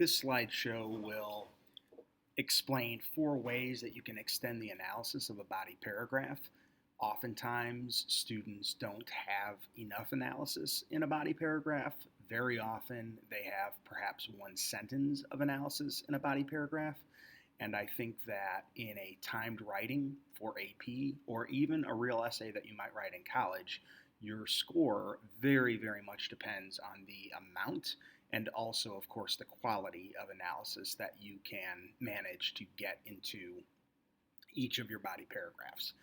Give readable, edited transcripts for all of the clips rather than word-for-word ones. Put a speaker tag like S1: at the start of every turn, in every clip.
S1: This slideshow will explain 4 ways that you can extend the analysis of a body paragraph. Oftentimes, students don't have enough analysis in a body paragraph. Very often, they have perhaps one sentence of analysis in a body paragraph. And I think that in a timed writing for AP, or even a real essay that you might write in college, your score very, very much depends on the amount and also, of course, the quality of analysis that you can manage to get into each of your body paragraphs.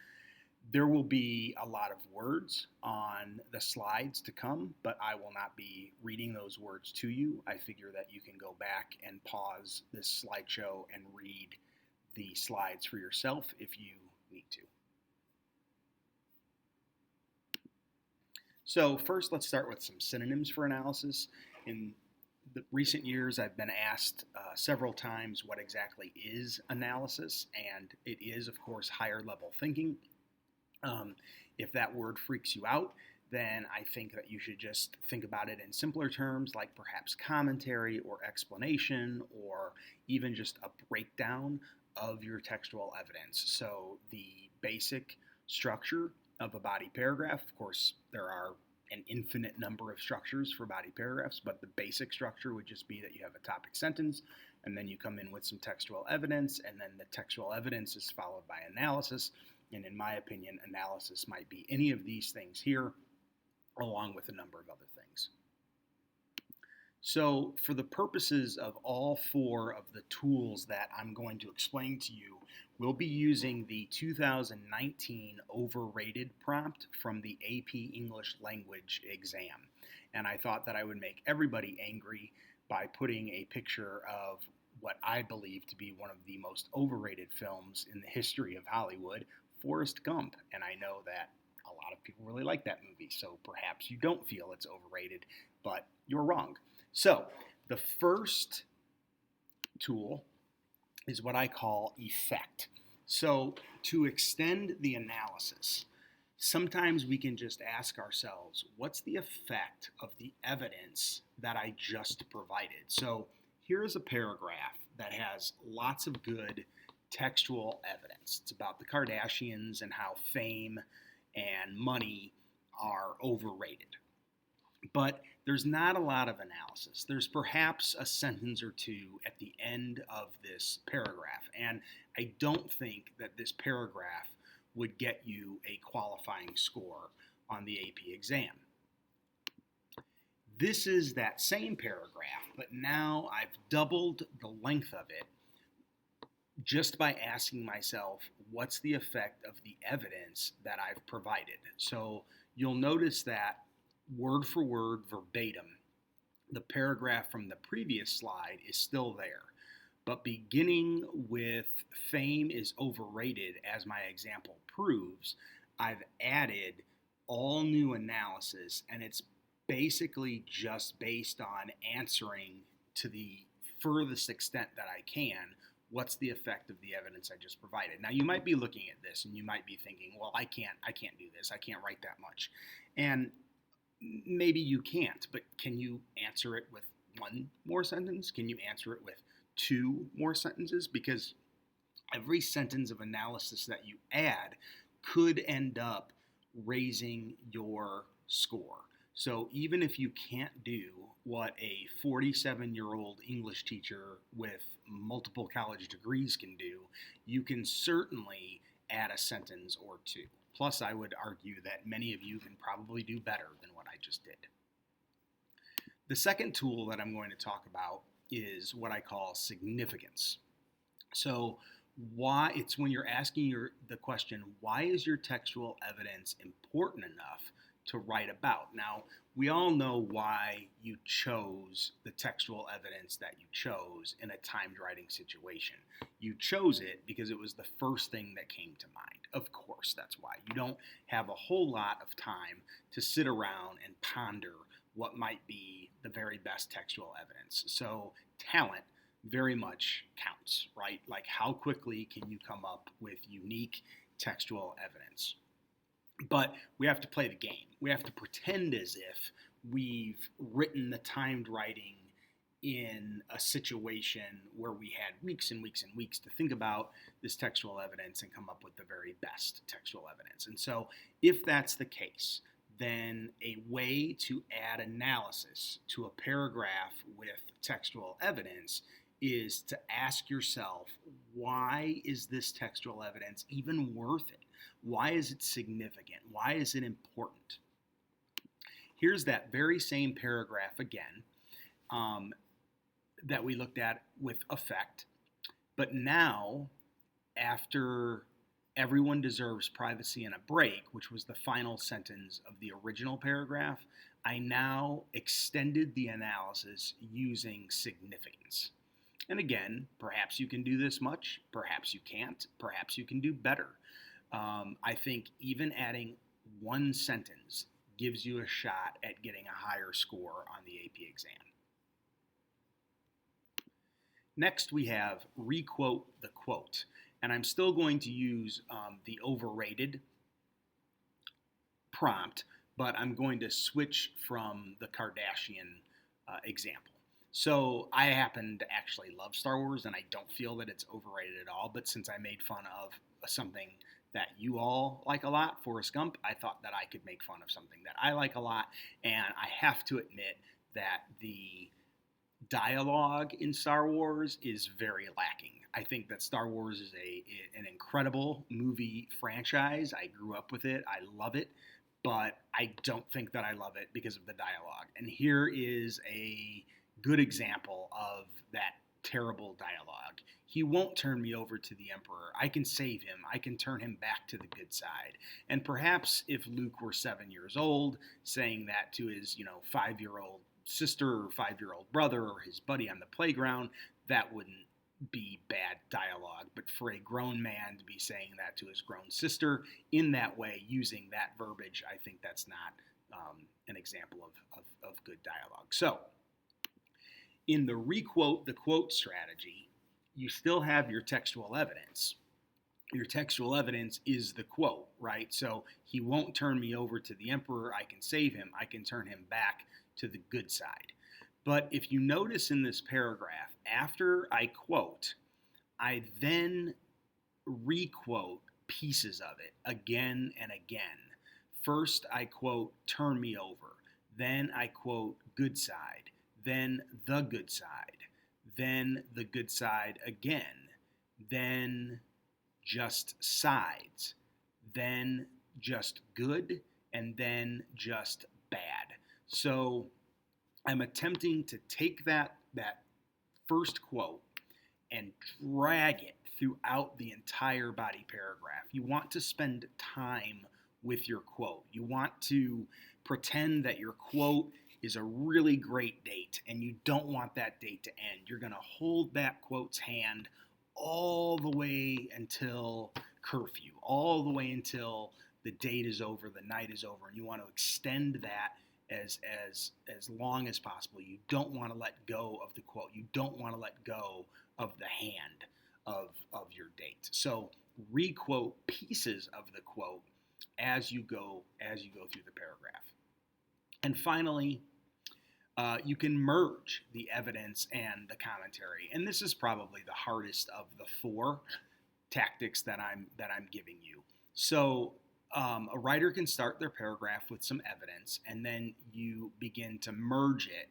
S1: There will be a lot of words on the slides to come, but I will not be reading those words to you. I figure that you can go back and pause this slideshow and read the slides for yourself if you need to. So first, let's start with some synonyms for analysis. In the recent years, I've been asked several times what exactly is analysis, and it is, of course, higher level thinking. If that word freaks you out, then I think that you should just think about it in simpler terms, like perhaps commentary or explanation, or even just a breakdown of your textual evidence. So the basic structure of a body paragraph, of course, there are an infinite number of structures for body paragraphs, but the basic structure would just be that you have a topic sentence, and then you come in with some textual evidence, and then the textual evidence is followed by analysis. And in my opinion, analysis might be any of these things here, along with a number of other things. So for the purposes of all 4 of the tools that I'm going to explain to you, we'll be using the 2019 overrated prompt from the AP English language exam. And I thought that I would make everybody angry by putting a picture of what I believe to be one of the most overrated films in the history of Hollywood, Forrest Gump. And I know that a lot of people really like that movie, so perhaps you don't feel it's overrated, but you're wrong. So the first tool is what I call effect. So to extend the analysis, sometimes we can just ask ourselves, what's the effect of the evidence that I just provided? So here's a paragraph that has lots of good textual evidence. It's about the Kardashians and how fame and money are overrated. But there's not a lot of analysis. There's perhaps a sentence or two at the end of this paragraph. And I don't think that this paragraph would get you a qualifying score on the AP exam. This is that same paragraph, but now I've doubled the length of it just by asking myself, what's the effect of the evidence that I've provided? So you'll notice that word for word, verbatim, the paragraph from the previous slide is still there. But beginning with fame is overrated, as my example proves, I've added all new analysis, and it's basically just based on answering to the furthest extent that I can, what's the effect of the evidence I just provided. Now you might be looking at this and you might be thinking, well, I can't do this. I can't write that much. And maybe you can't, but can you answer it with 1 more sentence? Can you answer it with 2 more sentences? Because every sentence of analysis that you add could end up raising your score. So even if you can't do what a 47-year-old English teacher with multiple college degrees can do, you can certainly add a sentence or 2. Plus, I would argue that many of you can probably do better than what I just did. The second tool that I'm going to talk about is what I call significance. So it's when you're asking the question, why is your textual evidence important enough to write about? Now, we all know why you chose the textual evidence that you chose in a timed writing situation. You chose it because it was the first thing that came to mind. Of course, that's why. You don't have a whole lot of time to sit around and ponder what might be the very best textual evidence. So talent very much counts, right? Like how quickly can you come up with unique textual evidence? But we have to play the game. We have to pretend as if we've written the timed writing in a situation where we had weeks and weeks and weeks to think about this textual evidence and come up with the very best textual evidence. And so, if that's the case, then a way to add analysis to a paragraph with textual evidence is to ask yourself, why is this textual evidence even worth it? Why is it significant? Why is it important? Here's that very same paragraph again that we looked at with effect, but now after everyone deserves privacy and a break, which was the final sentence of the original paragraph, I now extended the analysis using significance. And again, perhaps you can do this much, perhaps you can't, perhaps you can do better. I think even adding one sentence gives you a shot at getting a higher score on the AP exam. Next, we have requote the quote. And I'm still going to use the overrated prompt, but I'm going to switch from the Kardashian example. So I happen to actually love Star Wars, and I don't feel that it's overrated at all. But since I made fun of something that you all like a lot, Forrest Gump, I thought that I could make fun of something that I like a lot. And I have to admit that the dialogue in Star Wars is very lacking. I think that Star Wars is an incredible movie franchise. I grew up with it. I love it. But I don't think that I love it because of the dialogue. And here is a good example of that terrible dialogue. He won't turn me over to the Emperor. I can save him. I can turn him back to the good side. And perhaps if Luke were 7 years old, saying that to his, 5-year-old sister or 5-year-old brother or his buddy on the playground, that wouldn't be bad dialogue. But for a grown man to be saying that to his grown sister in that way, using that verbiage, I think that's not an example of good dialogue. So, in the requote the quote strategy, you still have your textual evidence. Your textual evidence is the quote, right? So, he won't turn me over to the Emperor. I can save him. I can turn him back to the good side. But if you notice in this paragraph, after I quote, I then requote pieces of it again and again. First, I quote, turn me over. Then I quote, good side. Then the good side. Then the good side again. Then just sides. Then just good. And then just bad. So I'm attempting to take that first quote and drag it throughout the entire body paragraph. You want to spend time with your quote. You want to pretend that your quote is a really great date and you don't want that date to end. You're going to hold that quote's hand all the way until curfew, all the way until the date is over, the night is over, and you want to extend that as long as possible. You don't want to let go of the quote. You don't want to let go of the hand of your date. So requote pieces of the quote as you go through the paragraph. And finally, you can merge the evidence and the commentary. And this is probably the hardest of the four tactics that I'm giving you. So a writer can start their paragraph with some evidence, and then you begin to merge it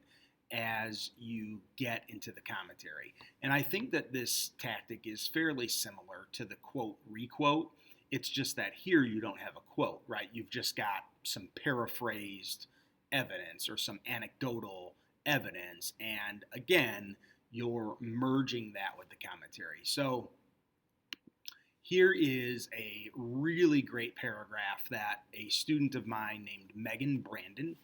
S1: as you get into the commentary. And I think that this tactic is fairly similar to the quote requote. It's just that here you don't have a quote, right? You've just got some paraphrased evidence or some anecdotal evidence, and again, you're merging that with the commentary. So here is a really great paragraph that a student of mine named Megan Brandon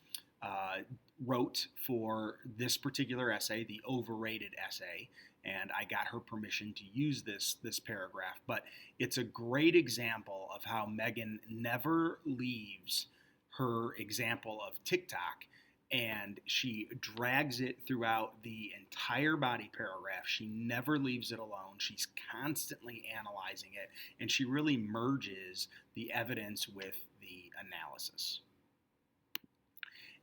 S1: wrote for this particular essay, the overrated essay, and I got her permission to use this paragraph. But it's a great example of how Megan never leaves her example of TikTok, and she drags it throughout the entire body paragraph. She never leaves it alone. She's constantly analyzing it, and she really merges the evidence with the analysis.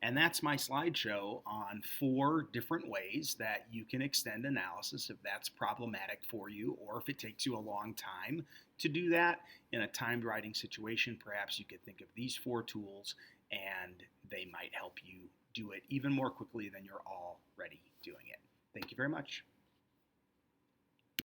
S1: And that's my slideshow on 4 different ways that you can extend analysis if that's problematic for you, or if it takes you a long time to do that in a timed writing situation. Perhaps you could think of these 4 tools and they might help you do it even more quickly than you're already doing it. Thank you very much.